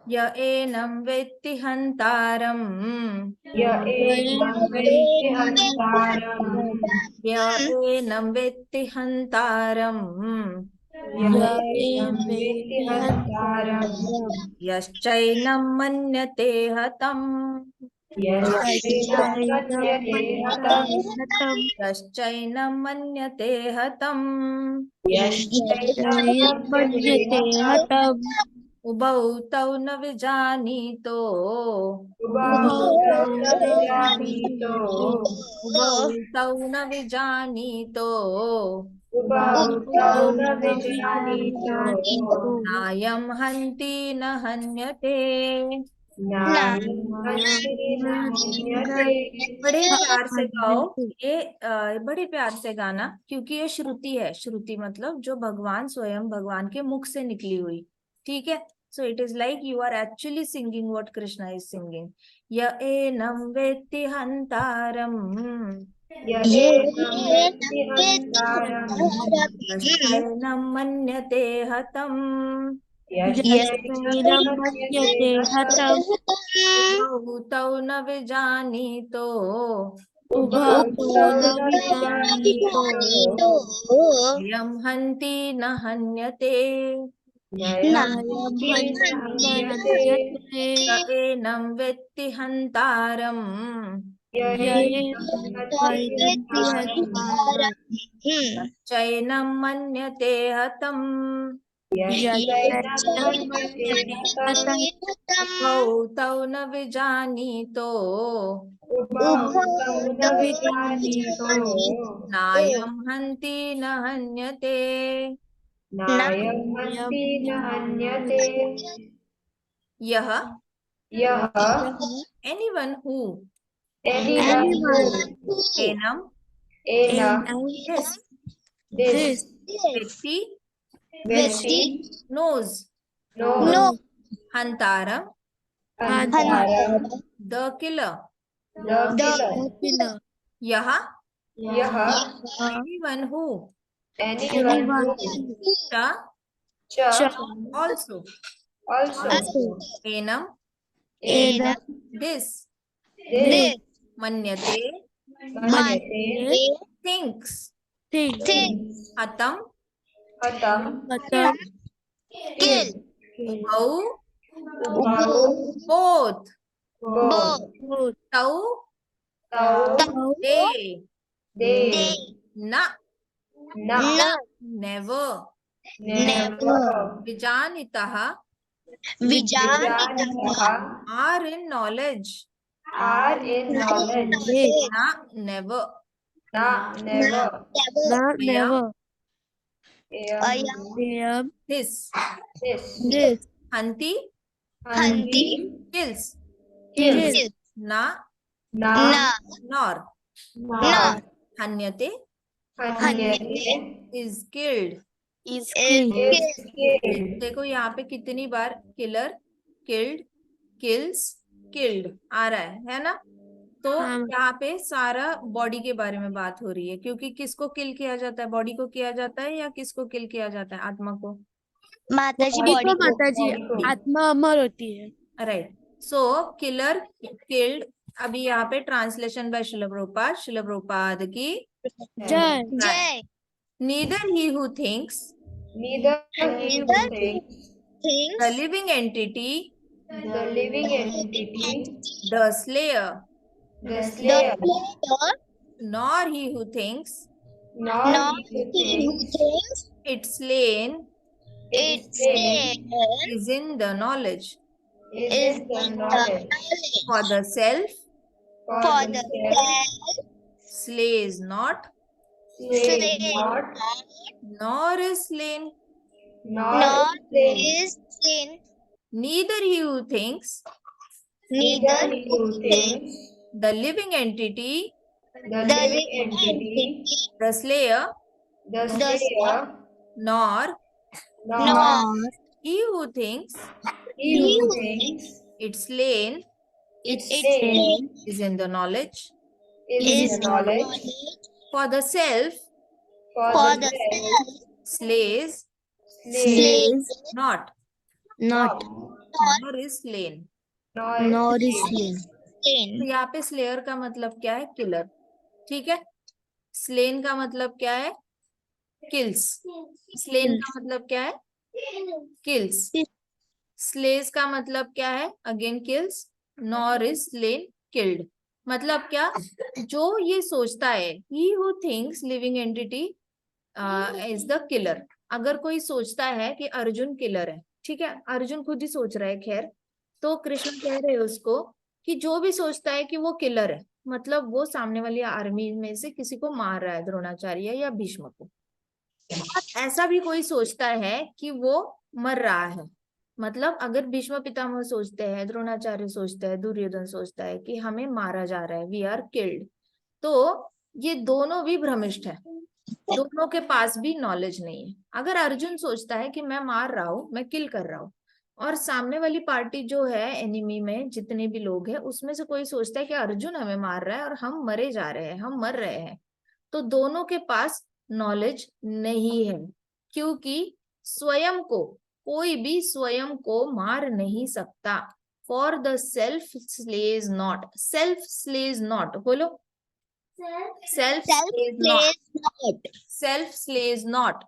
य एनं वेत्ति हन्तारम् य एनं वेत्ति हन्तारम् य एनं वेत्ति हन्तारम् य एनं वेत्ति हन्तारम् यश्चैनं मन्यते हतम् यश्चैनं मन्यते हतम् यश्चैनं मन्यते हतम् यश्चैनं मन्यते हतम् उभौ तौ न विजानीतो उभौ तौ न विजानीतो उभौ तौ न विजानीतो उभौ तौ न विजानीतो नायं हन्ति न हन्यते। नायं हन्ति न हन्यते। बड़े प्यार से गाओ ये बड़े प्यार से गाना, क्योंकि ये श्रुति है। श्रुति मतलब जो भगवान स्वयं भगवान के मुख से निकली हुई, ठीक है। So it is like you are actually singing what Krishna is singing. य एनं वेत्ति हन्तारम् य एनं वेत्ति हन्तारम् यश्चैनं मन्यते हतम् यश्चैनं मन्यते हतम् उभौ तौ न विजानीतो उभौ तौ न विजानीतो यं हन्ति न हन्यते। नयं हन्ति न हन्यते। य एनं वेत्ति हन्तारम् य एनं वेत्ति हन्तारम् चैनं मन्यते हतम् यश्चैनं मन्यते हतम् उभौ तौ न विजानीतो उभौ तौ न विजानीतो नायं हन्ति न हन्यते। नायं हन्ति न हन्यते। यह यः एनीवन हु anyone who एनं एनं दिस this व्यक्ति व्यक्ति knows knows हंतारम हन्तारम् द किलर। the killer. यह यः एनीवन हु anyone who च also also एनं एनं दिस this मन्यते मन्यते thinks thinks हतम हतम् kill उभौ उभौ both both तौ तौ they they न never never विजानीतः विजानीतः are in knowledge are in knowledge न never never अयम् ayam this this हन्ति hanti kills kills न na nor nor हन्यते hanyate is killed। is killed। देखो यहाँ पे कितनी बार किलर किल्ड किल्स किल्ड आ रहा है ना। तो यहाँ पे सारा बॉडी के बारे में बात हो रही है, क्योंकि किसको किल किया जाता है, बॉडी को किया जाता है या किसको किल किया जाता है, आत्मा को। माताजी आत्मा अमर होती है। राइट। सो किलर किल्ड। अभी यहाँ पे ट्रांसलेशन बाय शिल प्रभुपाद की जय neither he who thinks neither he who thinks the living entity the living entity the slayer the slayer nor he who thinks nor he who thinks it's slain its slain is in the knowledge। is in the knowledge For the self for the self slays not slays not nor is slain। nor is slain Neither he who thinks neither he who thinks the living entity the living entity the slayer the slayer nor nor he who thinks he who thinks it's slain its slain is in the knowledge। is in the knowledge For the self for the self slays slays not not nor is slain. nor is slain. तो यहाँ पे slayer का मतलब क्या है? Killer. ठीक है. Slain का मतलब क्या है? किल्स. स्लेन का मतलब क्या है? किल्स. स्लेज का मतलब क्या है? Again kills. Nor is slain, killed. मतलब क्या? जो ये सोचता है, he who thinks living entity is the killer. अगर कोई सोचता है कि अर्जुन किलर है, ठीक है, अर्जुन खुद ही सोच रहा है, खैर, तो कृष्ण कह रहे हैं उसको कि जो भी सोचता है कि वो किलर है, मतलब वो सामने वाली आर्मी में से किसी को मार रहा है, द्रोणाचार्य या भीष्म को. ऐसा भी कोई सोचता है कि वो मर रहा है, मतलब अगर भीष्म पितामह सोचते हैं, द्रोणाचार्य सोचते हैं, दुर्योधन सोचता है कि हमें मारा जा रहा है, वी आर किल्ड, तो ये दोनों भी भ्रमिष्ठ है. दोनों के पास भी नॉलेज नहीं है. अगर अर्जुन सोचता है कि मैं मार रहा हूं, मैं किल कर रहा हूं, और सामने वाली पार्टी जो है एनिमी में जितने भी लोग हैं उसमें से कोई सोचता है कि अर्जुन हमें मार रहा है और हम मरे जा रहे हैं, हम मर रहे हैं, तो दोनों के पास नॉलेज नहीं है. क्योंकि स्वयं को, कोई भी स्वयं को मार नहीं सकता. For the self slays not. Self slays not. बोलो. Self slays not. Self slays not.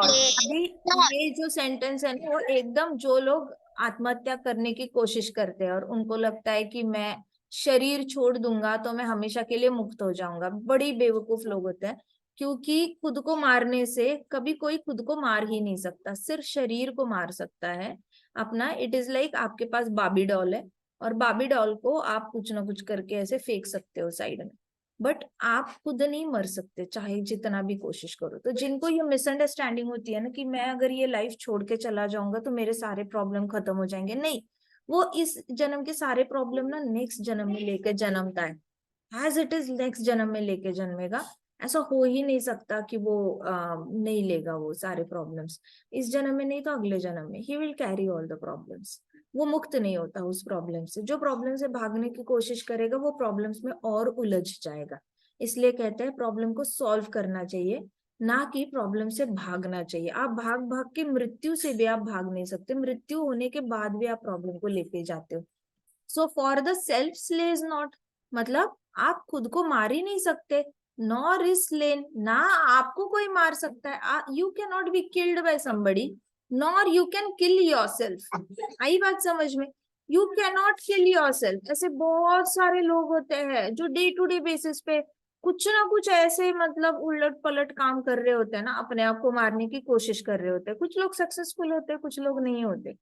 अभी ये जो सेंटेंस है ना, वो एकदम जो लोग आत्महत्या करने की कोशिश करते हैं और उनको लगता है कि मैं शरीर छोड़ दूंगा तो मैं हमेशा के लिए मुक्त हो जाऊंगा, बड़ी बेवकूफ लोग होते हैं. क्योंकि खुद को मारने से कभी कोई खुद को मार ही नहीं सकता, सिर्फ शरीर को मार सकता है अपना. इट इज लाइक आपके पास बाबी डॉल है और बाबी डॉल को आप कुछ ना कुछ करके ऐसे फेंक सकते हो साइड में, बट आप खुद नहीं मर सकते चाहे जितना भी कोशिश करो. तो जिनको ये मिसअंडरस्टैंडिंग होती है ना कि मैं अगर ये लाइफ छोड़ के चला जाऊंगा तो मेरे सारे प्रॉब्लम खत्म हो जाएंगे, नहीं, वो इस जन्म के सारे प्रॉब्लम ना नेक्स्ट जन्म में लेके जन्मता है. एज इट इज नेक्स्ट जन्म में लेके जन्मेगा. ऐसा हो ही नहीं सकता कि वो नहीं लेगा वो सारे प्रॉब्लम्स. इस जन्म में नहीं तो अगले जन्म में he will carry all the problems. वो मुक्त नहीं होता उस प्रॉब्लम से. जो प्रॉब्लम से भागने की कोशिश करेगा वो प्रॉब्लम्स में और उलझ जाएगा. इसलिए कहते हैं प्रॉब्लम को सॉल्व करना चाहिए, ना कि प्रॉब्लम से भागना चाहिए. आप भाग भाग के मृत्यु से भी आप भाग नहीं सकते, मृत्यु होने के बाद भी आप प्रॉब्लम को लेके जाते हो. So for the self slays not, मतलब आप खुद को मार ही नहीं सकते. नॉर इज स्लेन, ना आपको कोई मार सकता है. You can not be killed by somebody, nor you can kill yourself. आई बात समझ में? You can not kill yourself. ऐसे बहुत सारे लोग होते हैं जो डे टू डे बेसिस पे कुछ ना कुछ ऐसे मतलब उलट पलट काम कर रहे होते हैं ना, अपने आप को मारने की कोशिश कर रहे होते हैं. कुछ लोग सक्सेसफुल होते हैं, कुछ लोग नहीं होते.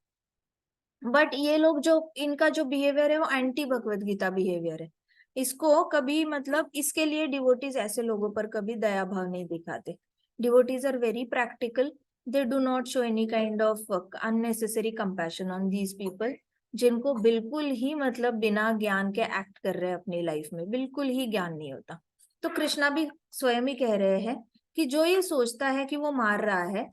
बट ये लोग जो इनका जो बिहेवियर है वो एंटी भगवत गीता बिहेवियर है. इसको कभी मतलब इसके लिए डिवोटीज ऐसे लोगों पर कभी दया भाव नहीं दिखाते. Devotees are very practical. They do not show any kind of unnecessary compassion on these people, जिनको बिल्कुल ही मतलब बिना ज्ञान के एक्ट कर रहे हैं अपनी लाइफ में, बिल्कुल ही ज्ञान नहीं होता. तो कृष्णा भी स्वयं ही कह रहे हैं कि जो ये सोचता है कि वो मार रहा है,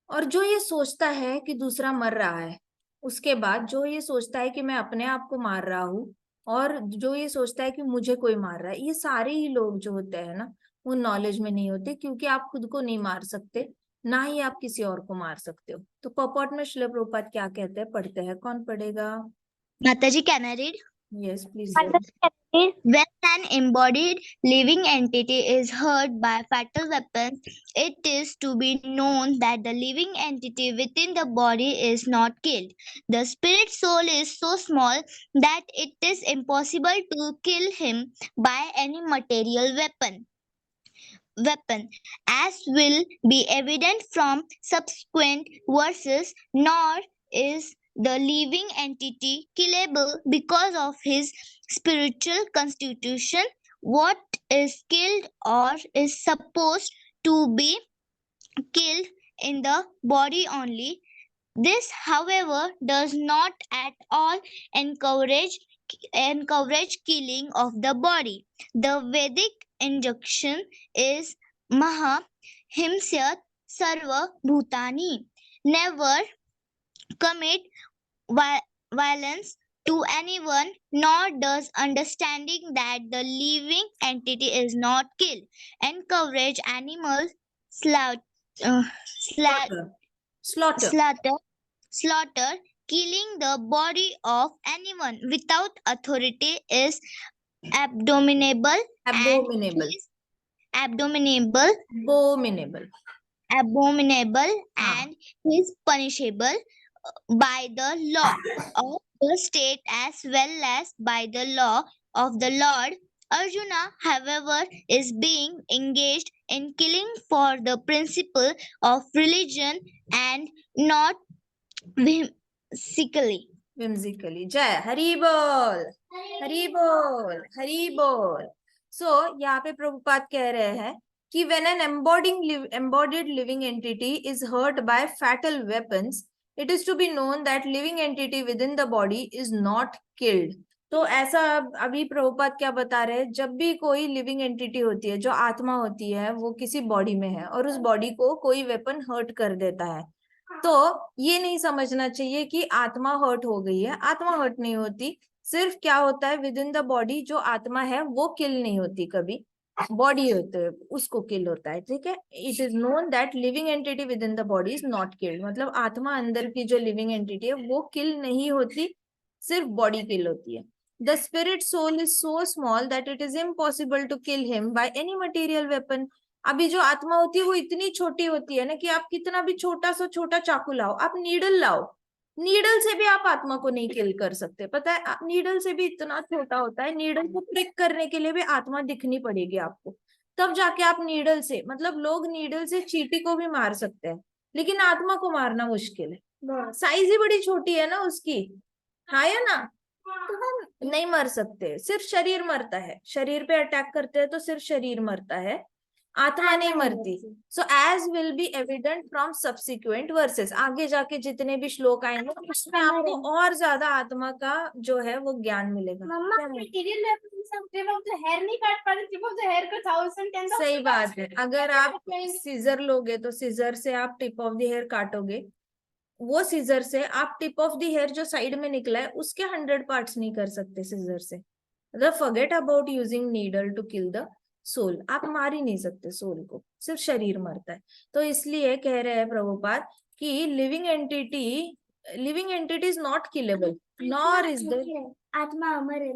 और जो ये सोचता है कि दूसरा मर रहा है, उसके बाद जो ये सोचता है कि मैं अपने आप को मार रहा हूँ, और जो ये सोचता है कि मुझे कोई मार रहा है, ये सारे ही लोग जो होते हैं ना, वो नॉलेज में नहीं होते. क्योंकि आप खुद को नहीं मार सकते, ना ही आप किसी और को मार सकते हो. तो पॉपॉट में श्रील प्रभुपाद क्या कहते हैं, पढ़ते हैं. कौन पढ़ेगा? Mataji, can I read? Yes please. When an embodied living entity is hurt by fatal weapons, it is to be known that the living entity within the body is not killed. The spirit soul is so small that it is impossible to kill him by any material weapon, as will be evident from subsequent verses, nor is the living entity killable because of his spiritual constitution. What is killed or is supposed to be killed in the body only. This, however, does not at all encourage killing of the body. The Vedic injunction is Maha Himsyat Sarva Bhutani. Never commit violence to anyone, nor does understanding that the living entity is not killed encourage animal slaughter, Slaughter. slaughter slaughter. Killing the body of anyone without authority is abominable and Abominable. is abominable Abominable. abominable हाँ. and is punishable by the law of the state as well as by the law of the Lord. Arjuna, however, is being engaged in killing for the principle of religion and not whimsically. जय हरि बोल, हरि बोल, हरि बोल. सो यहाँ पे प्रभुपाद कह रहे हैं कि when an embodied living entity is hurt by fatal weapons, it is to be known that living entity within the body is not killed. तो ऐसा अभी प्रभुपाद क्या बता रहे हैं, जब भी कोई लिविंग एंटिटी होती है, जो आत्मा होती है, वो किसी बॉडी में है और उस बॉडी को कोई वेपन हर्ट कर देता है, तो ये नहीं समझना चाहिए कि आत्मा हर्ट हो गई है. आत्मा हर्ट नहीं होती. सिर्फ क्या होता है, विद इन द बॉडी जो आत्मा है वो किल नहीं होती, कभी बॉडी होते है उसको किल होता है. ठीक है. It is known that living entity with in the body is not killed. मतलब आत्मा अंदर की जो लिविंग एंटिटी है वो किल नहीं होती, सिर्फ बॉडी किल होती है. The spirit soul is so small that it is impossible to kill him by any material weapon. अभी जो आत्मा होती है वो इतनी छोटी होती है ना कि आप कितना भी छोटा सा छोटा चाकू लाओ, आप नीडल लाओ, नीडल से भी आप आत्मा को नहीं किल कर सकते. पता है, नीडल से भी इतना छोटा होता है. नीडल को प्रिक करने के लिए भी आत्मा दिखनी पड़ेगी आपको, तब जाके आप नीडल से, मतलब लोग नीडल से चींटी को भी मार सकते हैं, लेकिन आत्मा को मारना मुश्किल है. साइज ही बड़ी छोटी है ना उसकी, हाँ या ना. तो हम नहीं मर सकते, सिर्फ शरीर मरता है. शरीर पे अटैक करते हैं तो सिर्फ शरीर मरता है, आत्मा नहीं मरती. So as will be evident from subsequent verses. आगे जाके जितने भी श्लोक आएंगे उसमें आपको और ज्यादा आत्मा का जो है वो ज्ञान मिलेगा. सही बात है. अगर आप सीजर लोगे तो सीजर से आप टिप ऑफ द हेयर काटोगे, वो सीजर से आप टिप ऑफ द हेयर जो साइड में निकला है उसके 100 पार्ट्स नहीं कर सकते सीजर से. मतलब forget about using needle to kill the soul. आप मार ही नहीं सकते सोल को, सिर्फ शरीर मरता है. तो इसलिए कह रहे हैं प्रभुपाद कि living entity is not killable, nor is the atma अमर है.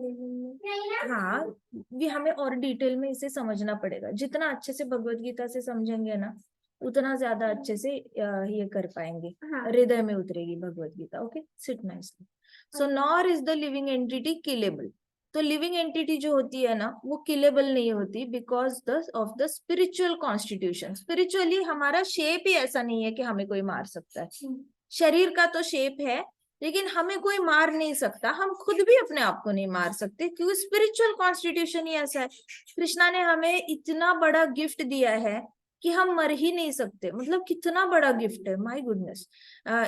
हाँ, ये हमें और डिटेल में इसे समझना पड़ेगा. जितना अच्छे से भगवत गीता से समझेंगे ना, उतना ज्यादा अच्छे से ये कर पाएंगे. हृदय में उतरेगी Bhagavad Gita. Okay, sit nicely. So nor is the living entity killable. तो लिविंग एंटिटी जो होती है ना वो किलेबल नहीं होती because of the spiritual constitution. Spiritually हमारा शेप ही ऐसा नहीं है कि हमें कोई मार सकता है. शरीर का तो शेप है, लेकिन हमें कोई मार नहीं सकता. हम खुद भी अपने आप को नहीं मार सकते क्योंकि स्पिरिचुअल कॉन्स्टिट्यूशन ही ऐसा है. कृष्णा ने हमें इतना बड़ा गिफ्ट दिया है कि हम मर ही नहीं सकते. मतलब कितना बड़ा गिफ्ट है, माय गुडनेस.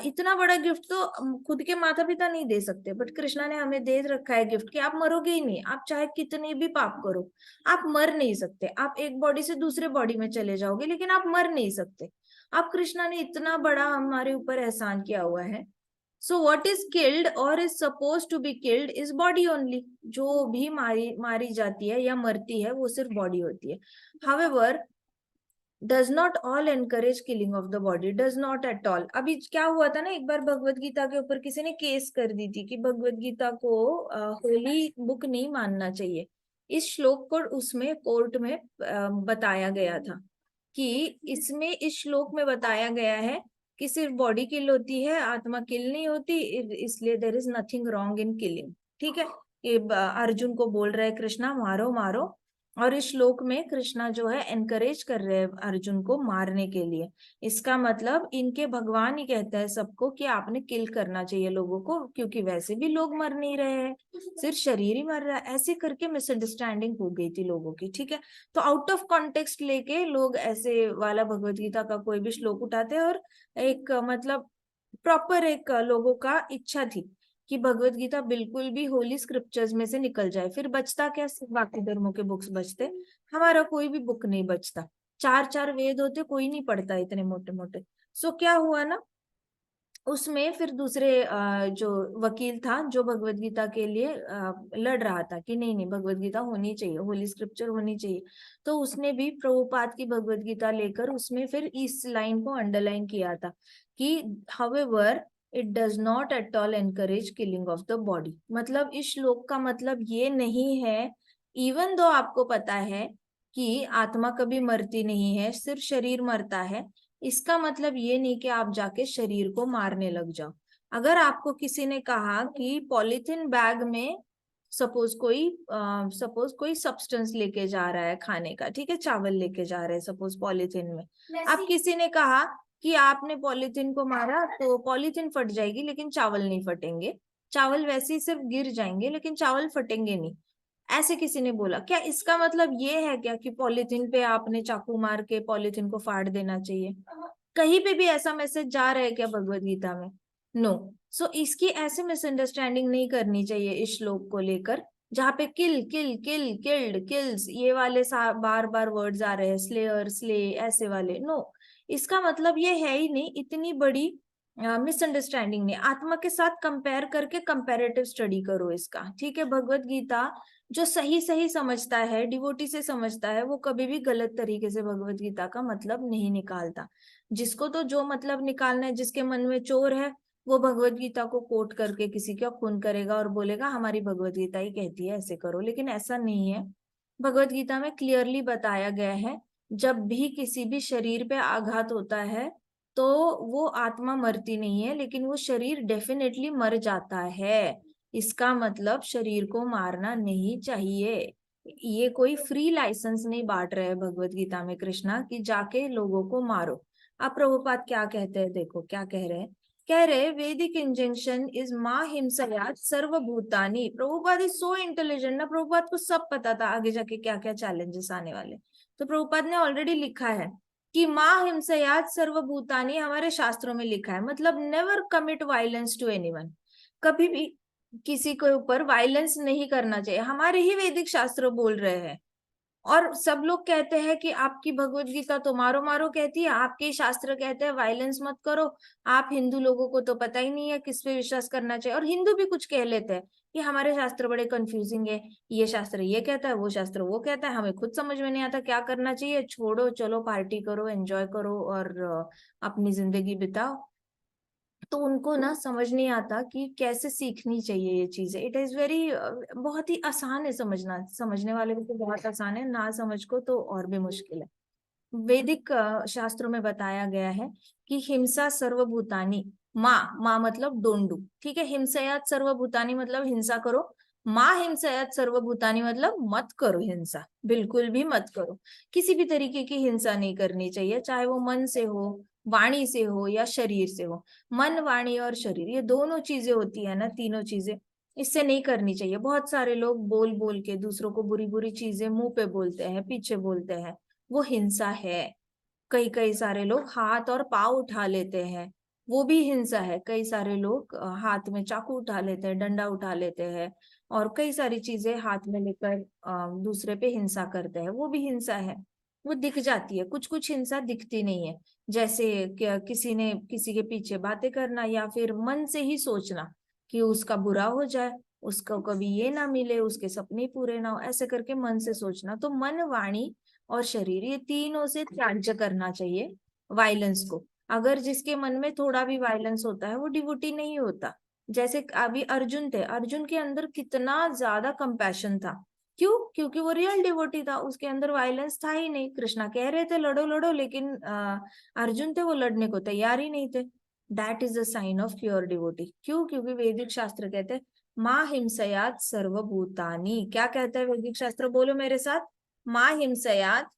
इतना बड़ा गिफ्ट तो खुद के माता पिता नहीं दे सकते, बट कृष्णा ने हमें दे रखा है गिफ्ट कि आप मरोगे ही नहीं. आप चाहे कितने भी पाप करो, आप मर नहीं सकते. आप एक बॉडी से दूसरे बॉडी में चले जाओगे, लेकिन आप मर नहीं सकते. आप कृष्णा ने इतना बड़ा हमारे ऊपर एहसान किया हुआ है. So what is killed or is suppose to be killed is body only. जो भी मारी जाती है या मरती है वो सिर्फ बॉडी होती है. However does not all encourage killing of the body, does not at all. अभी क्या हुआ था ना, एक बार भगवत गीता के ऊपर किसी ने केस कर दी थी कि भगवत गीता को होली बुक नहीं मानना चाहिए. इस श्लोक को उसमें कोर्ट में बताया गया था कि इसमें इस श्लोक में बताया गया है कि सिर्फ बॉडी किल होती है, आत्मा किल नहीं होती, इसलिए there is nothing wrong in killing. ठीक है. ये अर्जुन को बोल रहे हैं कृष्णा मारो मारो, और इस श्लोक में कृष्णा जो है एनकरेज कर रहे हैं अर्जुन को मारने के लिए. इसका मतलब इनके भगवान ही कहते हैं सबको कि आपने किल करना चाहिए लोगों को, क्योंकि वैसे भी लोग मर नहीं रहे हैं, सिर्फ शरीर ही मर रहा है. ऐसे करके मिसअंडरस्टैंडिंग हो गई थी लोगों की. ठीक है. तो आउट ऑफ कॉन्टेक्स्ट लेके लोग ऐसे वाला भगवत गीता का कोई भी श्लोक उठाते हैं, और एक मतलब प्रॉपर एक लोगों का इच्छा थी कि भगवत गीता बिल्कुल भी होली स्क्रिप्चर्स में से निकल जाए. फिर बचता क्या, बाकी धर्मों के बुक्स बचते, हमारा कोई भी बुक नहीं बचता. 4 वेद होते, कोई नहीं पढ़ता इतने मोटे मोटे. सो क्या हुआ ना, उसमें फिर दूसरे जो वकील था जो भगवत गीता के लिए लड़ रहा था कि नहीं नहीं भगवत गीता होनी चाहिए, होली स्क्रिप्चर होनी चाहिए, तो उसने भी प्रभुपाद की भगवत गीता लेकर उसमें फिर इस लाइन को अंडरलाइन किया था कि however it does not at all encourage killing of the body. मतलब इस श्लोक का मतलब ये नहीं है, इवन दो आपको पता है कि आत्मा कभी मरती नहीं है, सिर्फ शरीर मरता है, इसका मतलब ये नहीं कि आप जाके शरीर को मारने लग जाओ। अगर आपको किसी ने कहा कि पॉलिथीन बैग में सपोज कोई सब्सटेंस लेके जा रहा है खाने का, ठीक है, चावल लेके जा रहे हैं सपोज पॉलिथीन में, अब किसी ने कहा कि आपने पॉलिथीन को मारा तो पॉलिथीन फट जाएगी लेकिन चावल नहीं फटेंगे, चावल वैसे ही सिर्फ गिर जाएंगे लेकिन चावल फटेंगे नहीं, ऐसे किसी ने बोला, क्या इसका मतलब ये है क्या कि पॉलिथीन पे आपने चाकू मार के पॉलिथीन को फाड़ देना चाहिए? कहीं पे भी ऐसा मैसेज जा रहा है क्या भगवत गीता में? नो। सो इसकी ऐसे मिसअंडरस्टैंडिंग नहीं करनी चाहिए इस श्लोक को लेकर, जहाँ पे किल किल किल किल्ड किल्स ये वाले बार बार वर्ड्स आ रहे हैं, स्लेयर स्ले ऐसे वाले। नो, इसका मतलब ये है ही नहीं, इतनी बड़ी मिसअंडरस्टैंडिंग नहीं। आत्मा के साथ कंपेयर करके कंपैरेटिव स्टडी करो इसका, ठीक है। भगवत गीता जो सही सही समझता है, डिवोटी से समझता है, वो कभी भी गलत तरीके से भगवत गीता का मतलब नहीं निकालता। जिसको तो जो मतलब निकालना है, जिसके मन में चोर है, वो भगवत गीता को कोट करके किसी का खून करेगा और बोलेगा हमारी भगवत गीता ही कहती है ऐसे करो, लेकिन ऐसा नहीं है। भगवत गीता में क्लियरली बताया गया है, जब भी किसी भी शरीर पे आघात होता है तो वो आत्मा मरती नहीं है, लेकिन वो शरीर डेफिनेटली मर जाता है। इसका मतलब शरीर को मारना नहीं चाहिए। ये कोई फ्री लाइसेंस नहीं बांट रहे हैं भगवत गीता में कृष्णा कि जाके लोगों को मारो। अब प्रभुपाद क्या कहते हैं, देखो क्या कह रहे हैं। कह रहे वैदिक इंजंक्शन इज माँ हिंसयात सर्वभूतानि। प्रभुपाद इज सो इंटेलिजेंट ना, प्रभुपाद को सब पता था आगे जाके क्या क्या चैलेंजेस आने वाले। तो प्रभुपाद ने ऑलरेडी लिखा है कि माँ हिंसयात सर्वभूतानि, हमारे शास्त्रों में लिखा है, मतलब never commit violence to anyone. कभी भी किसी के ऊपर वायलेंस नहीं करना चाहिए, हमारे ही वैदिक शास्त्र बोल रहे हैं। और सब लोग कहते हैं कि आपकी भगवत गीता तो मारो मारो कहती है, आपके शास्त्र कहते हैं वायलेंस मत करो। आप हिंदू लोगों को तो पता ही नहीं है किस पे विश्वास करना चाहिए, और हिंदू भी कुछ कह लेते हैं कि हमारे शास्त्र बड़े कंफ्यूजिंग है, ये शास्त्र ये कहता है, वो शास्त्र वो कहता है, हमें खुद समझ में नहीं आता क्या करना चाहिए, छोड़ो चलो पार्टी करो, एंजॉय करो और अपनी जिंदगी बिताओ। तो उनको ना समझ नहीं आता कि कैसे सीखनी चाहिए ये चीजें। इट इज वेरी बहुत ही आसान है समझना, समझने वाले को तो बहुत आसान है, ना समझ को तो और भी मुश्किल है। वैदिक शास्त्रों में बताया गया है कि हिंसा सर्वभूतानी, माँ माँ मतलब डोंडू, ठीक है, हिंसयात सर्वभूतानी मतलब हिंसा करो, माँ हिंसयात सर्वभूतानी मतलब मत करो हिंसा, बिल्कुल भी मत करो। किसी भी तरीके की हिंसा नहीं करनी चाहिए, चाहे वो मन से हो, वाणी से हो या शरीर से हो। मन वाणी और शरीर ये दोनों चीजें होती है ना, तीनों चीजें, इससे नहीं करनी चाहिए। बहुत सारे लोग बोल बोल के दूसरों को बुरी बुरी चीजें मुंह पे बोलते हैं, पीछे बोलते हैं, वो हिंसा है। कई कई सारे लोग हाथ और पाव उठा लेते हैं, वो भी हिंसा है। कई सारे लोग हाथ में चाकू उठा लेते हैं, डंडा उठा लेते हैं, और कई सारी चीजें हाथ में लेकर दूसरे पे हिंसा करते हैं, वो भी हिंसा है। वो दिख जाती है, कुछ कुछ हिंसा दिखती नहीं है, जैसे किसी ने किसी के पीछे बातें करना, या फिर मन से ही सोचना कि उसका बुरा हो जाए, उसको कभी ये ना मिले, उसके सपने पूरे ना हो, ऐसे करके मन से सोचना। तो मन वाणी और शरीर ये तीनों से त्याज्य करना चाहिए वायलेंस को। अगर जिसके मन में थोड़ा भी वायलेंस होता है वो डिवोटी नहीं होता। जैसे अभी अर्जुन थे, अर्जुन के अंदर कितना ज्यादा कंपैशन था, क्यों? क्योंकि वो रियल डिवोटी था, उसके अंदर वायलेंस था ही नहीं। कृष्णा कह रहे थे लड़ो लड़ो, लेकिन अर्जुन थे वो लड़ने को तैयार ही नहीं थे। That is the sign of pure devotee. क्यों? क्योंकि वैदिक शास्त्र कहते हैं माँ हिंसयात सर्वभूतानि। क्या कहता है वैदिक शास्त्र, बोलो मेरे साथ, माँ हिंसयात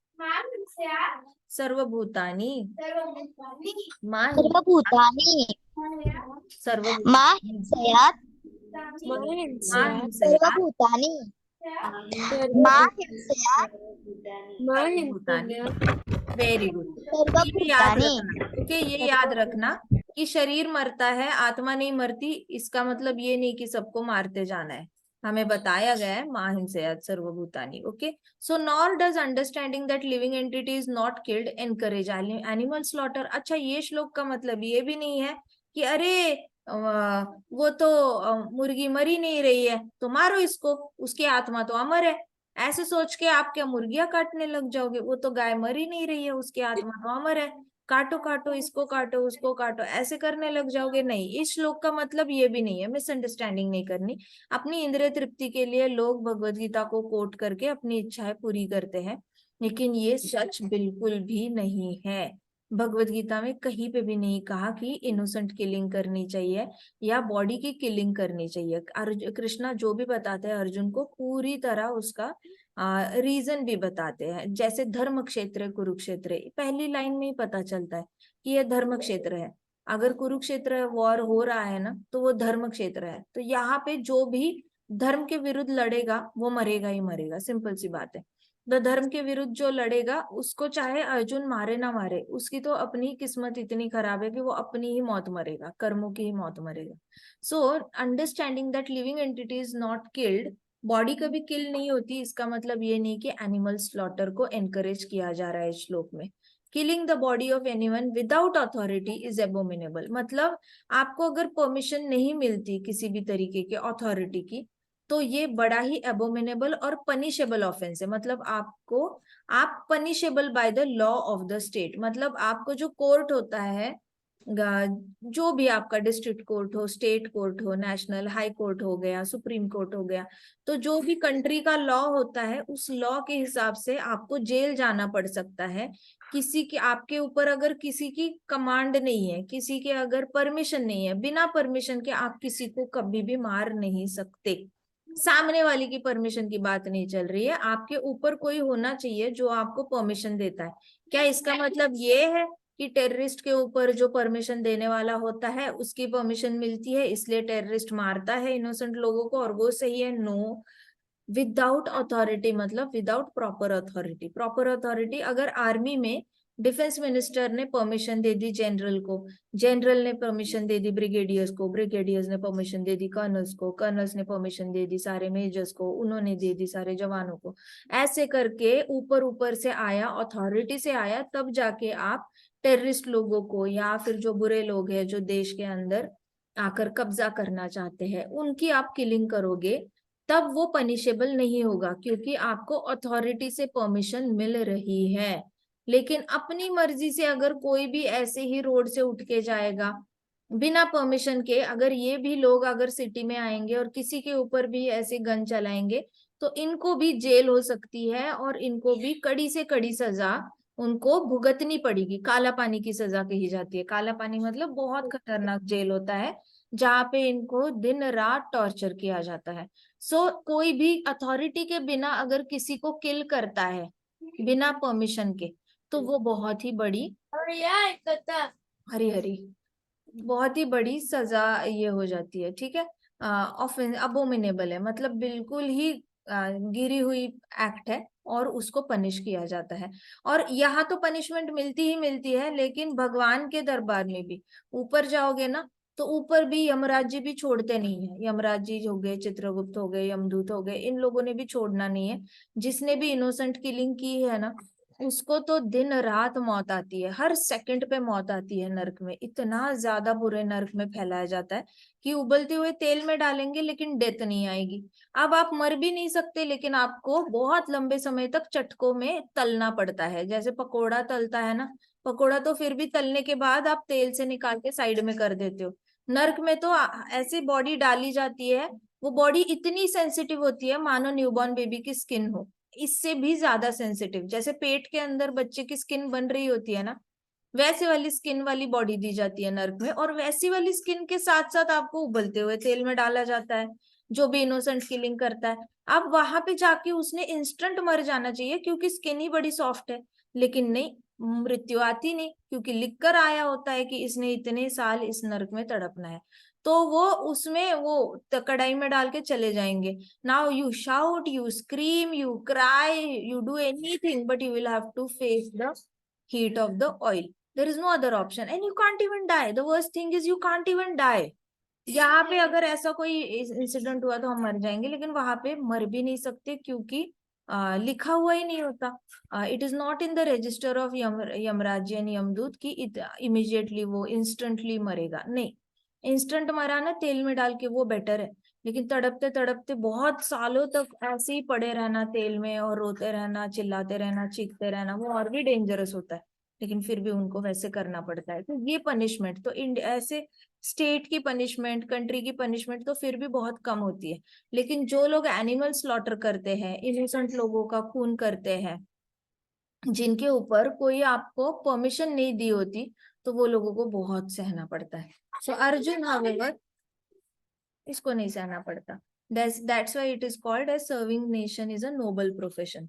सर्वभूतानि। माँ सर्वभूतानि मां सर्वभूतानि हिंसयात् माँ हिंसयात सर्वभूतानि मां हिंसयात् सर्वभूतानि। Very good. ये याद सर्वभूतानि। रखना, ओके, ये याद रखना कि शरीर मरता है, आत्मा नहीं मरती। इसका मतलब ये नहीं कि सबको मारते जाना है, हमें बताया गया है माँ हिंसयात सर्वभूतानि। Okay, so nor does understanding that living entity is not killed encourage animal slaughter. अच्छा, ये श्लोक का मतलब ये भी नहीं है कि अरे वो तो मुर्गी मरी नहीं रही है तो मारो इसको, उसकी आत्मा तो अमर है। ऐसे सोच के आप क्या मुर्गियां काटने लग जाओगे? वो तो गाय मरी नहीं रही है, उसकी आत्मा तो अमर है। काटो काटो, इसको काटो, उसको काटो, ऐसे करने लग जाओगे। नहीं, इस श्लोक का मतलब ये भी नहीं है, मिसअंडरस्टैंडिंग नहीं करनी। अपनी इंद्रिय तृप्ति के लिए लोग भगवत गीता को कोट करके अपनी इच्छाएं पूरी करते हैं, लेकिन ये सच बिल्कुल भी नहीं है। भगवत गीता में कहीं पे भी नहीं कहा कि इनोसेंट किलिंग करनी चाहिए या बॉडी की किलिंग करनी चाहिए। कृष्णा जो भी बताते हैं अर्जुन को पूरी तरह उसका रीजन भी बताते हैं। जैसे धर्म क्षेत्र कुरुक्षेत्र, पहली लाइन में ही पता चलता है कि यह धर्म क्षेत्र है। अगर कुरुक्षेत्र वॉर हो रहा है ना, तो वो धर्म क्षेत्र है। तो यहाँ पे जो भी धर्म के विरुद्ध लड़ेगा वो मरेगा ही मरेगा, सिंपल सी बात है। तो धर्म के विरुद्ध जो लड़ेगा उसको चाहे अर्जुन मारे ना मारे, उसकी तो अपनी किस्मत इतनी खराब है कि वो अपनी ही मौत मरेगा, कर्मों की ही मौत मरेगा। So understanding that living entity is not killed, body कभी किल नहीं होती, इसका मतलब ये नहीं कि एनिमल स्लॉटर को एनकरेज किया जा रहा है इस श्लोक में। Killing the body of anyone without authority is abominable, मतलब आपको अगर परमिशन नहीं मिलती किसी भी तरीके की अथॉरिटी की, तो ये बड़ा ही एबोमिनेबल और पनिशेबल ऑफेंस है। मतलब आप punishable by the law of the state, मतलब आपको जो कोर्ट होता है, जो भी आपका डिस्ट्रिक्ट कोर्ट हो, स्टेट कोर्ट हो, नेशनल हाई कोर्ट हो गया, सुप्रीम कोर्ट हो गया, तो जो भी कंट्री का लॉ होता है उस लॉ के हिसाब से आपको जेल जाना पड़ सकता है। किसी की आपके ऊपर अगर किसी की कमांड नहीं है, किसी के अगर परमिशन नहीं है, बिना परमिशन के आप किसी को कभी भी मार नहीं सकते। सामने वाले की परमिशन की बात नहीं चल रही है, आपके ऊपर कोई होना चाहिए जो आपको परमिशन देता है। क्या इसका मतलब ये है कि टेररिस्ट के ऊपर जो परमिशन देने वाला होता है उसकी परमिशन मिलती है इसलिए टेररिस्ट मारता है इनोसेंट लोगों को और वो सही है? नो। विदाउट अथॉरिटी मतलब without proper authority. Proper authority, अगर आर्मी में डिफेंस मिनिस्टर ने परमिशन दे दी जनरल को, जनरल ने परमिशन दे दी ब्रिगेडियर्स को, ब्रिगेडियर्स ने परमिशन दे दी कर्नल्स को, कर्नल्स ने परमिशन दे दी सारे मेजर्स को, उन्होंने दे दी सारे जवानों को, ऐसे करके ऊपर ऊपर से आया, अथॉरिटी से आया, तब जाके आप टेररिस्ट लोगों को या फिर जो बुरे लोग हैं जो देश के अंदर आकर कब्जा करना चाहते हैं उनकी आप किलिंग करोगे, तब वो पनिशेबल नहीं होगा क्योंकि आपको अथॉरिटी से परमिशन मिल रही है। लेकिन अपनी मर्जी से अगर कोई भी ऐसे ही रोड से उठ के जाएगा बिना परमिशन के, अगर ये भी लोग अगर सिटी में आएंगे और किसी के ऊपर भी ऐसे गन चलाएंगे, तो इनको भी जेल हो सकती है और इनको भी कड़ी से कड़ी सजा उनको भुगतनी पड़ेगी। काला पानी की सजा कही जाती है। काला पानी मतलब बहुत खतरनाक जेल होता है जहाँ पे इनको दिन रात टॉर्चर किया जाता है। कोई भी अथॉरिटी के बिना अगर किसी को किल करता है बिना परमिशन के, तो वो बहुत ही बड़ी हरी हरी बहुत ही बड़ी सजा ये हो जाती है। ठीक है, ऑफेंस अबोमिनेबल है, मतलब बिल्कुल ही गिरी हुई एक्ट है और उसको पनिश किया जाता है। और यहाँ तो पनिशमेंट मिलती ही मिलती है, लेकिन भगवान के दरबार में भी ऊपर जाओगे ना, तो ऊपर भी यमराज जी भी छोड़ते नहीं है। यमराज जी हो गए, चित्रगुप्त हो गए, यमदूत हो गए, इन लोगों ने भी छोड़ना नहीं है। जिसने भी इनोसेंट किलिंग की है ना, उसको तो दिन रात मौत आती है, हर सेकंड पे मौत आती है। नर्क में इतना ज्यादा बुरे नर्क में फैलाया जाता है कि उबलते हुए तेल में डालेंगे लेकिन डेथ नहीं आएगी। अब आप मर भी नहीं सकते, लेकिन आपको बहुत लंबे समय तक चटकों में तलना पड़ता है। जैसे पकोड़ा तलता है ना, पकोड़ा तो फिर भी तलने के बाद आप तेल से निकाल के साइड में कर देते हो। नर्क में तो ऐसी बॉडी डाली जाती है, वो बॉडी इतनी सेंसिटिव होती है मानो न्यूबॉर्न बेबी की स्किन हो, इससे भी ज्यादा सेंसिटिव। जैसे पेट के अंदर बच्चे की स्किन बन रही होती है ना, वैसे वाली स्किन वाली बॉडी दी जाती है नर्क में, और वैसी वाली स्किन के साथ साथ आपको उबलते हुए तेल में डाला जाता है जो भी इनोसेंट किलिंग करता है। अब वहां पे जाके उसने इंस्टेंट मर जाना चाहिए क्योंकि स्किन ही बड़ी सॉफ्ट है, लेकिन नहीं, मृत्यु आती नहीं क्योंकि लिख कर आया होता है कि इसने इतने साल इस नर्क में तड़पना है। तो वो उसमें वो कढ़ाई में डाल के चले जाएंगे। Now you shout, you scream, you cry, you do anything, but you will have to face the heat of the oil. There is no other option and you can't even die. The worst thing is you can't even die. यहाँ पे अगर ऐसा कोई incident हुआ तो हम मर जाएंगे, लेकिन वहां पे मर भी नहीं सकते क्योंकि लिखा हुआ ही नहीं होता। It is not in the register of Yamraj and यमदूत की इमिजिएटली वो इंस्टेंटली मरेगा। नहीं, इंस्टेंट मरा ना तेल में डाल के वो बेटर है, लेकिन तड़पते तड़पते बहुत सालों तक ऐसे ही पड़े रहना तेल में और रोते रहना, चिल्लाते रहना, चीखते रहना, वो और भी डेंजरस होता है। लेकिन फिर भी उनको वैसे करना पड़ता है। तो ये पनिशमेंट तो इंडिया ऐसे स्टेट की पनिशमेंट, कंट्री की पनिशमेंट तो फिर भी बहुत कम होती है। लेकिन जो लोग एनिमल स्लॉटर करते हैं, इनोसेंट लोगों का खून करते हैं, जिनके ऊपर कोई आपको परमिशन नहीं दी होती, तो वो लोगों को बहुत सहना पड़ता है। सो अर्जुन हावेवर, इसको नहीं सहना पड़ता। That's why it is called as serving nation is a noble profession.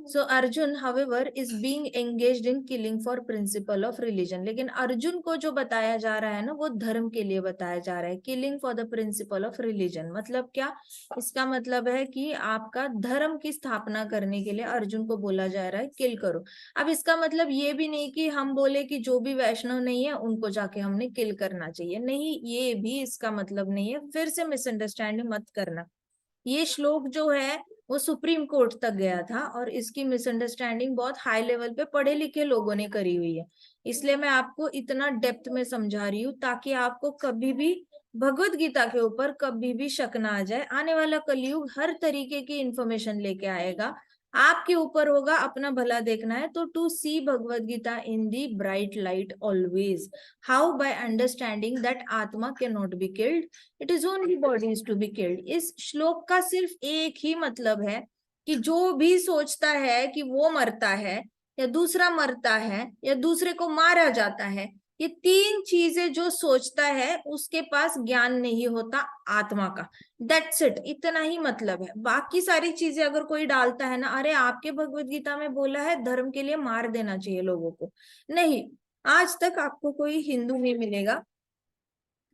So Arjun, however, is being engaged in killing for principle of religion. लेकिन अर्जुन को जो बताया जा रहा है ना, वो धर्म के लिए बताया जा रहा है। Killing for the principle of religion मतलब क्या? इसका मतलब है कि आपका धर्म की स्थापना करने के लिए अर्जुन को बोला जा रहा है किल करो। अब इसका मतलब ये भी नहीं कि हम बोले कि जो भी वैष्णव नहीं है उनको जाके हमने किल करना चाहिए, नहीं, ये भी इसका मतलब नहीं है। फिर से मिसअंडरस्टैंडिंग मत करना। ये श्लोक जो है वो सुप्रीम कोर्ट तक गया था, और इसकी मिसअंडरस्टैंडिंग बहुत हाई लेवल पे पढ़े लिखे लोगों ने करी हुई है। इसलिए मैं आपको इतना डेप्थ में समझा रही हूँ, ताकि आपको कभी भी भगवत गीता के ऊपर कभी भी शक ना आ जाए। आने वाला कलयुग हर तरीके की इंफॉर्मेशन लेके आएगा, आपके ऊपर होगा अपना भला देखना है। तो to see Bhagavad Gita in the bright light always, how? By understanding that atma can not be killed, it is only body is to be killed. इस श्लोक का सिर्फ एक ही मतलब है कि जो भी सोचता है कि वो मरता है या दूसरा मरता है या दूसरे को मारा जाता है, ये तीन चीजें जो सोचता है उसके पास ज्ञान नहीं होता आत्मा का। दैट्स इट, इतना ही मतलब है। बाकी सारी चीजें अगर कोई डालता है ना, अरे आपके भगवत गीता में बोला है धर्म के लिए मार देना चाहिए लोगों को, नहीं, आज तक आपको कोई हिंदू नहीं मिलेगा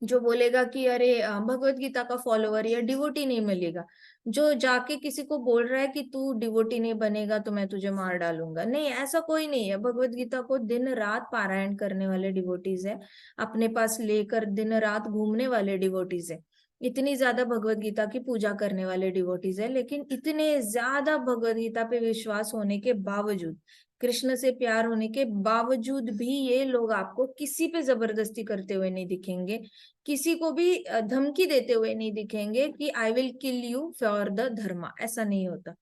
जो बोलेगा कि अरे भगवत गीता का फॉलोवर या डिवोटी नहीं मिलेगा जो जाके किसी को बोल रहा है कि तू डिवोटी नहीं बनेगा तो मैं तुझे मार डालूंगा। नहीं, ऐसा कोई नहीं है। भगवत गीता को दिन रात पारायण करने वाले डिवोटीज है, अपने पास लेकर दिन रात घूमने वाले डिवोटीज है, इतनी ज्यादा भगवत गीता की पूजा करने वाले डिवोटीज है। लेकिन इतने ज्यादा भगवत गीता पे विश्वास होने के बावजूद, कृष्ण से प्यार होने के बावजूद भी ये लोग आपको किसी पे जबरदस्ती करते हुए नहीं दिखेंगे, किसी को भी धमकी देते हुए नहीं दिखेंगे कि I will kill you for the धर्म। ऐसा नहीं होता।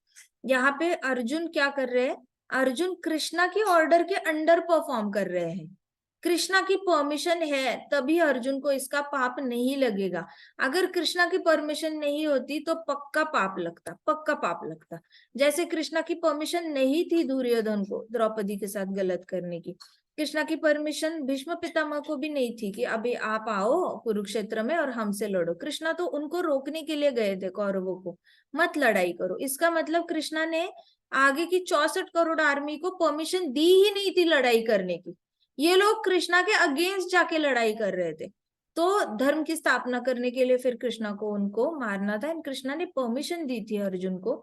यहाँ पे अर्जुन क्या कर रहे हैं? अर्जुन कृष्णा की ऑर्डर के अंडर परफॉर्म कर रहे हैं। कृष्णा की परमिशन है तभी अर्जुन को इसका पाप नहीं लगेगा। अगर कृष्णा की परमिशन नहीं होती तो पक्का पाप लगता, पक्का पाप लगता। जैसे कृष्णा की परमिशन नहीं थी दुर्योधन को द्रौपदी के साथ गलत करने की, कृष्णा की परमिशन भीष्म पितामह को भी नहीं थी कि अभी आप आओ कुरुक्षेत्र में और हमसे लड़ो। कृष्णा तो उनको रोकने के लिए गए थे कौरवों को, मत लड़ाई करो। इसका मतलब कृष्णा ने आगे की 64 करोड़ आर्मी को परमिशन दी ही नहीं थी लड़ाई करने की। ये लोग कृष्णा के अगेंस्ट जाके लड़ाई कर रहे थे। तो धर्म की स्थापना करने के लिए फिर कृष्णा को उनको मारना था, एंड कृष्णा ने परमिशन दी थी अर्जुन को,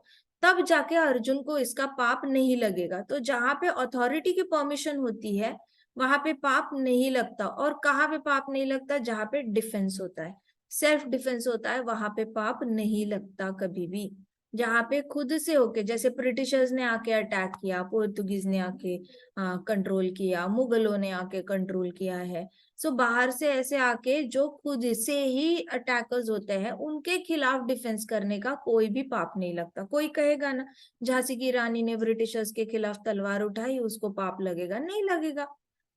तब जाके अर्जुन को इसका पाप नहीं लगेगा। तो जहां पे अथॉरिटी की परमिशन होती है वहां पे पाप नहीं लगता। और कहाँ पे पाप नहीं लगता? जहां पे डिफेंस होता है, सेल्फ डिफेंस होता है, वहां पे पाप नहीं लगता कभी भी। जहां पे खुद से होके, जैसे ब्रिटिशर्स ने आके अटैक किया, पोर्तुगीज ने आके कंट्रोल किया, मुगलों ने आके कंट्रोल किया है। सो बाहर से ऐसे आके जो खुद से ही अटैकर्स होते हैं उनके खिलाफ डिफेंस करने का कोई भी पाप नहीं लगता। कोई कहेगा ना झांसी की रानी ने ब्रिटिशर्स के खिलाफ तलवार उठाई उसको पाप लगेगा? नहीं लगेगा।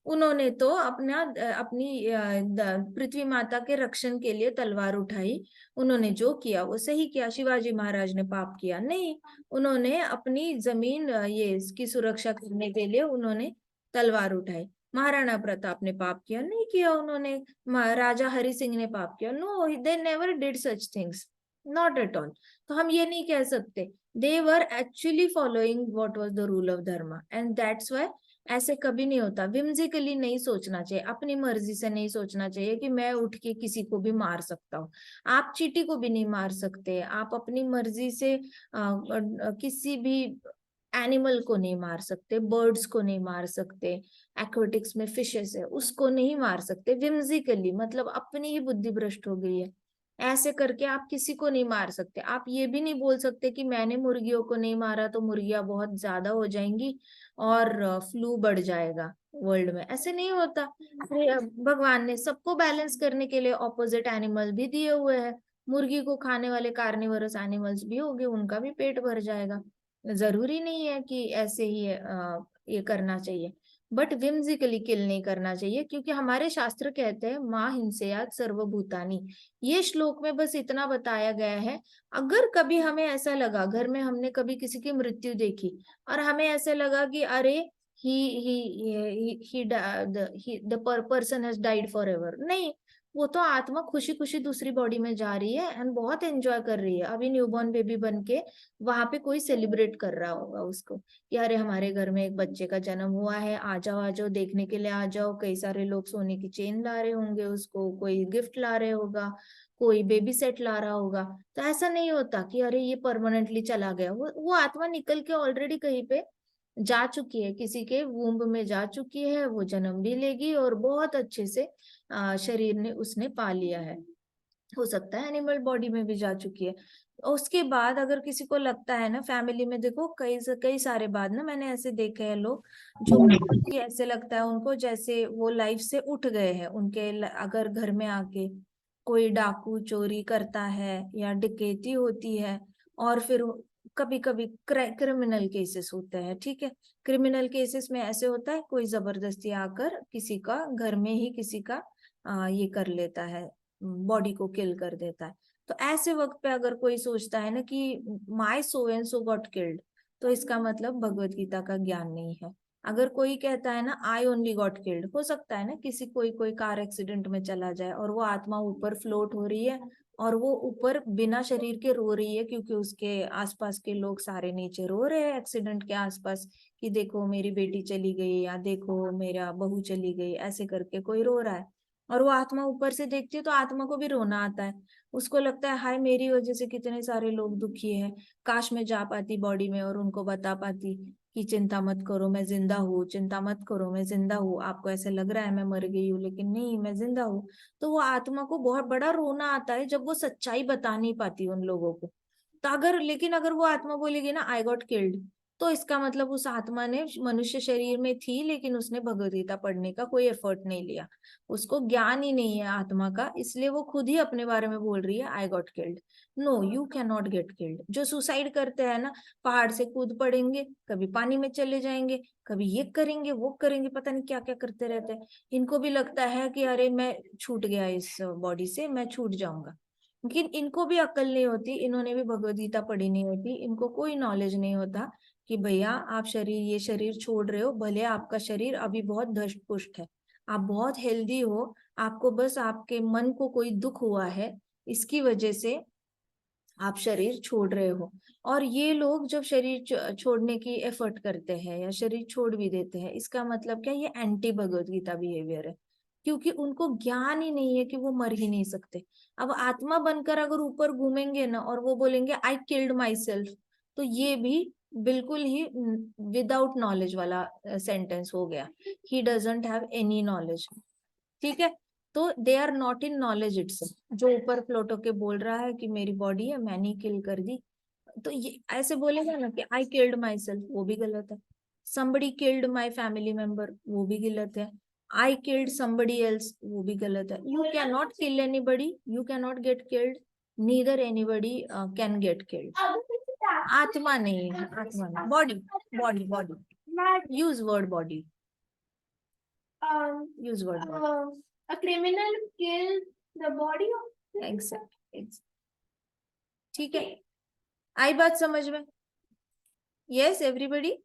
उन्होंने तो अपनी पृथ्वी माता के रक्षण के लिए तलवार उठाई, उन्होंने जो किया वो सही किया। शिवाजी महाराज ने पाप किया? नहीं, उन्होंने अपनी जमीन ये इसकी सुरक्षा करने के लिए उन्होंने तलवार उठाई। महाराणा प्रताप ने पाप किया? नहीं किया उन्होंने। राजा हरि सिंह ने पाप किया? No, they never did such things, not at all. तो हम ये नहीं कह सकते। They were actually following what was the rule of dharma, and that's why ऐसे कभी नहीं होता। विम्सिकली नहीं सोचना चाहिए, अपनी मर्जी से नहीं सोचना चाहिए कि मैं उठ के किसी को भी मार सकता हूँ। आप चींटी को भी नहीं मार सकते, आप अपनी मर्जी से किसी भी एनिमल को नहीं मार सकते, बर्ड्स को नहीं मार सकते, एक्वेटिक्स में फिशेस है उसको नहीं मार सकते विम्सिकली, मतलब अपनी ही बुद्धि भ्रष्ट हो गई है। ऐसे करके आप किसी को नहीं मार सकते। आप ये भी नहीं बोल सकते कि मैंने मुर्गियों को नहीं मारा तो मुर्गियां बहुत ज्यादा हो जाएंगी और फ्लू बढ़ जाएगा वर्ल्ड में। ऐसे नहीं होता। भगवान ने सबको बैलेंस करने के लिए ऑपोजिट एनिमल भी दिए हुए हैं। मुर्गी को खाने वाले कार्निवरस एनिमल्स भी होंगे, उनका भी पेट भर जाएगा। जरूरी नहीं है कि ऐसे ही ये करना चाहिए। बट whimsically किल नहीं करना चाहिए, क्योंकि हमारे शास्त्र कहते हैं माँ हिंसेयात सर्वभूतानि। ये श्लोक में बस इतना बताया गया है, अगर कभी हमें ऐसा लगा, घर में हमने कभी किसी की मृत्यु देखी और हमें ऐसे लगा कि अरे the person has died forever, नहीं, वो तो आत्मा खुशी खुशी दूसरी बॉडी में जा रही है एंड बहुत एंजॉय कर रही है। अभी न्यूबॉर्न बेबी बन के वहां पे कोई सेलिब्रेट कर रहा होगा उसको कि अरे हमारे घर में एक बच्चे का जन्म हुआ है, आ जाओ देखने के लिए आ जाओ। कई सारे लोग सोने की चेन ला रहे होंगे उसको, कोई गिफ्ट ला रहे होगा, कोई बेबी सेट ला रहा होगा। तो ऐसा नहीं होता कि अरे ये परमानेंटली चला गया। वो आत्मा निकल के ऑलरेडी कहीं पे जा चुकी है, किसी के वूम्ब में जा चुकी है, वो जन्म भी लेगी और बहुत अच्छे से शरीर ने उसने पा लिया है। हो सकता है एनिमल बॉडी में भी जा चुकी है। उसके बाद अगर किसी को लगता है ना, फैमिली में देखो कई सारे बाद ना मैंने ऐसे देखे हैं लोग जो बहुत ही ऐसे लगता है उनको जैसे वो लाइफ से उठ गए हैं। अगर घर में आके कोई डाकू चोरी करता है या डकैती होती है, और फिर कभी कभी क्रिमिनल केसेस होते हैं, ठीक है। क्रिमिनल केसेस में ऐसे होता है कोई जबरदस्ती आकर किसी का घर में ही किसी का ये कर लेता है, बॉडी को किल कर देता है। तो ऐसे वक्त पे अगर कोई सोचता है ना कि my so and so got killed, तो इसका मतलब भगवत गीता का ज्ञान नहीं है। अगर कोई कहता है ना आई ओनली गॉट किल्ड, हो सकता है ना किसी कोई कार एक्सीडेंट में चला जाए और वो आत्मा ऊपर फ्लोट हो रही है और वो ऊपर बिना शरीर के रो रही है, क्योंकि उसके आसपास के लोग सारे नीचे रो रहे हैं एक्सीडेंट के आसपास कि देखो मेरी बेटी चली गई या देखो मेरा बहू चली गई, ऐसे करके कोई रो रहा है। और वो आत्मा ऊपर से देखती है तो आत्मा को भी रोना आता है। उसको लगता है हाय मेरी वजह से कितने सारे लोग दुखी हैं, काश मैं जा पाती बॉडी में और उनको बता पाती कि चिंता मत करो मैं जिंदा हूँ, चिंता मत करो मैं जिंदा हूँ। आपको ऐसे लग रहा है मैं मर गई हूँ, लेकिन नहीं, मैं जिंदा हूँ। तो वो आत्मा को बहुत बड़ा रोना आता है जब वो सच्चाई बता नहीं पाती उन लोगों को। तो अगर वो आत्मा बोलेगी ना आई गॉट किल्ड, तो इसका मतलब उस आत्मा ने मनुष्य शरीर में थी लेकिन उसने भगवद गीता पढ़ने का कोई एफर्ट नहीं लिया, उसको ज्ञान ही नहीं है आत्मा का, इसलिए वो खुद ही अपने बारे में बोल रही है I got killed. No, you can not get killed. जो सुसाइड करते हैं ना, पहाड़ से कूद पड़ेंगे, कभी पानी में चले जाएंगे, कभी ये करेंगे वो करेंगे, पता नहीं क्या क्या करते रहते हैं। इनको भी लगता है कि अरे मैं छूट गया इस बॉडी से, मैं छूट जाऊंगा। लेकिन इनको भी अक्ल नहीं होती, इन्होंने भी भगवद गीता पढ़ी नहीं होती, इनको कोई नॉलेज नहीं होता कि भैया आप ये शरीर छोड़ रहे हो, भले आपका शरीर अभी बहुत धष्ट पुष्ट है, आप बहुत हेल्दी हो, आपको बस आपके मन को कोई दुख हुआ है, इसकी वजह से आप शरीर छोड़ रहे हो। और ये लोग जब शरीर छोड़ने की एफर्ट करते हैं या शरीर छोड़ भी देते हैं, इसका मतलब क्या, ये एंटी भगवद गीता बिहेवियर है, क्योंकि उनको ज्ञान ही नहीं है कि वो मर ही नहीं सकते। अब आत्मा बनकर अगर ऊपर घूमेंगे ना और वो बोलेंगे आई किल्ड माई सेल्फ, तो ये भी बिल्कुल ही विदाउट नॉलेज वाला सेंटेंस हो गया। He doesn't have any knowledge, ठीक है। तो they are not in knowledge itself. जो ऊपर फ्लोट होके बोल रहा है कि मेरी बॉडी है मैंने किल कर दी, तो ये ऐसे बोलेगा ना कि आई किल्ड माई सेल्फ, वो भी गलत है। somebody killed my family member, वो भी गलत है। I killed somebody else, वो भी गलत है। You cannot kill anybody, you cannot get killed, neither anybody can get killed। आत्मा नहीं है, आत्मा नहीं, body body body, use word body, use word body. A criminal killed the body of the exact, ठीक है, आई बात समझ में? Yes everybody?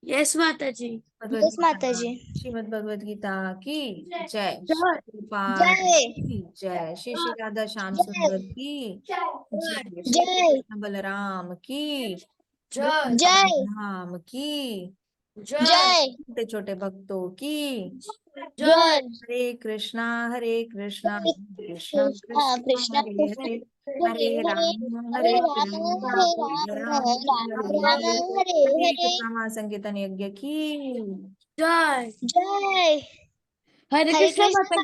यस माता जी। यस माता जी। श्रीमद भगवद गीता की जय। जय। कृपाल जय। की जय। श्री श्री राधा श्याम जय। सुंदर की जय। श्री जय। कृष्ण बलराम की जय। जय। राम की जय। छोटे छोटे भक्तों की जय। हरे कृष्णा कृष्णा कृष्णा कृष्णा कृष्णा कृष्णा हरे हरे, हरे हरे राम हरे हरे राम राम राम हरे हरे राम हरे। हरे हरे हरे। कृष्णा संकीर्तन यज्ञ की जय। जय। हरे हरे कृष्ण कृष्ण माता